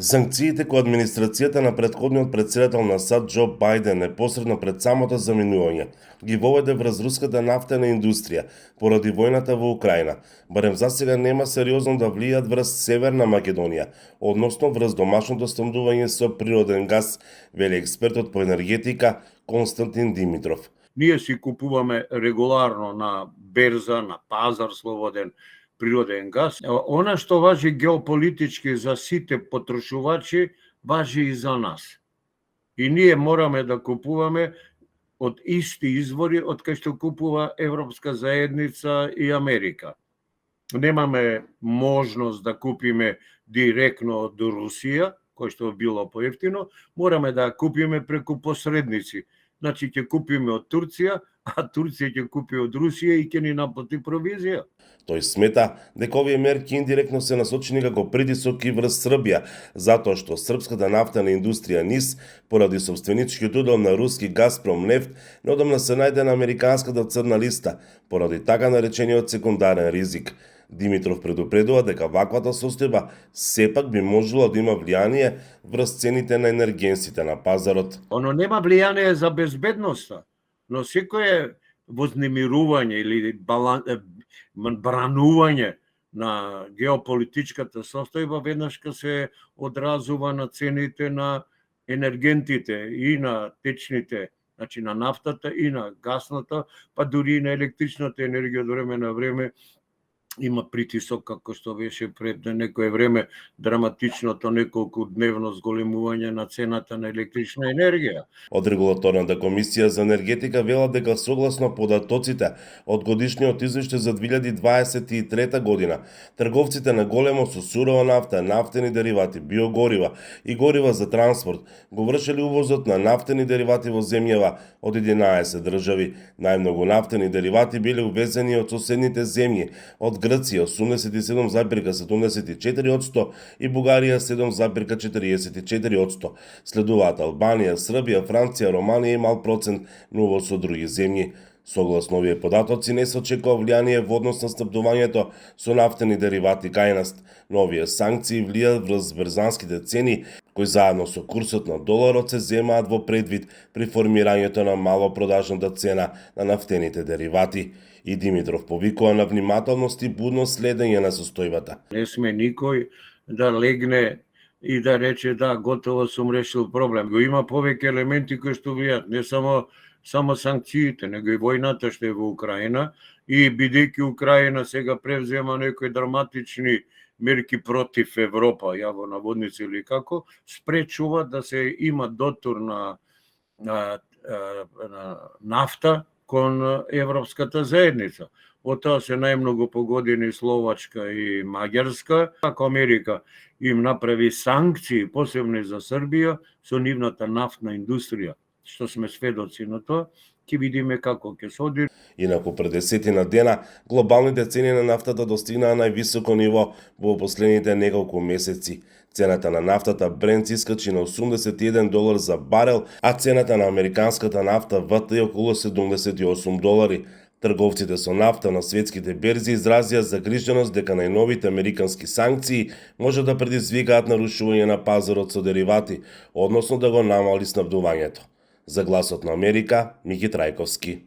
Санкциите кои администрацијата на претходниот претседател на САД Џо Бајден непосредно пред самото заминување ги воведе врз руската нафтена индустрија поради војната во Украина, барем засега нема сериозно да влијаат врз Северна Македонија, односно врз домашното снабдување со природен газ, вели експертот по енергетика Константин Димитров. Ние си купуваме регуларно на берза, на пазар слободен природен газ. Она што важи геополитички за сите потрошувачи, важи и за нас. И ние мораме да купуваме од исти извори од кај што купува Европска заедница и Америка. Немаме можност да купиме директно од Русија, кој што било поевтино, мораме да купиме преку посредници. Значи ќе купиме од Турција, а Турција ќе купи од Русија и ќе ни наплати провизија. Тој смета дека овие мерки индиректно се насочени како притисок и врз Србија, затоа што српската нафтена индустрија НИС, поради собственичкиот удел на руски Газпром нефт, неодамна се најде на американската црна листа, поради така наречениот секундарен ризик. Димитров предупредува дека ваквата состојба сепак би можела да има влијание врз цените на енергенсите на пазарот. Оно нема влијание за безбедноста, но секое вознемирување или бранување на геополитичката состојба веднашка се одразува на цените на енергентите и на течните, значи на нафтата и на гасната, па дури и на електричната енергија од време на време има притисок, како што беше пред некое време драматичното неколку дневно зголемување на цената на електрична енергија. Од Регулаторната комисија за енергетика велат дека согласно податоците од годишниот извештај за 2023 година, трговците на големо со сурова нафта, нафтени деривати, биогорива и горива за транспорт го вршеле увозот на нафтени деривати во земјава од 11 држави. Најмногу нафтени деривати биле увезени од соседните земји, од Грција 87,74% и Бугарија 7,44%. Следуваат Албанија, Србија, Франција, Романија и мал процент на увоз од други земји. Согласно овие податоци не се очекува влијание во однос на снабдувањето со нафтени деривати кај нас, но овие санкции влијаат врз берзанските цени, кои заедно со курсот на доларот се земаат во предвид при формирањето на малопродажната цена на нафтените деривати. И Димитров повикува на внимателност и будно следење на состојбата. Не сме никој да легне и да рече да, готово сум решил проблем. Го има повеќе елементи кои што влијат, не само санкциите, него и војната што е во Украина, и бидејќи Украина сега превзема некои драматични мерки против Европа, ја во наводници или како, спречува да се има дотур на нафта кон Европската заедница. Од тоа се најмногу погодени Словачка и Маѓарска. Ако Америка им направи санкции, посебно за Србија, со нивната нафтна индустрија, што сме сведоци на тоа, ќе видиме како ќе се оди. Инаку пред десетина дена, глобалните цени на нафтата достигнаа највисоко ниво во последните неколку месеци. Цената на нафтата Брент искачи на $81 за барел, а цената на американската нафта ВТИ околу $78. Трговците со нафта на светските берзи изразија загриженост дека најновите американски санкции може да предизвикаат нарушување на пазарот со деривати, односно да го намали снабдувањето. За Гласот на Америка, Мики Трајковски.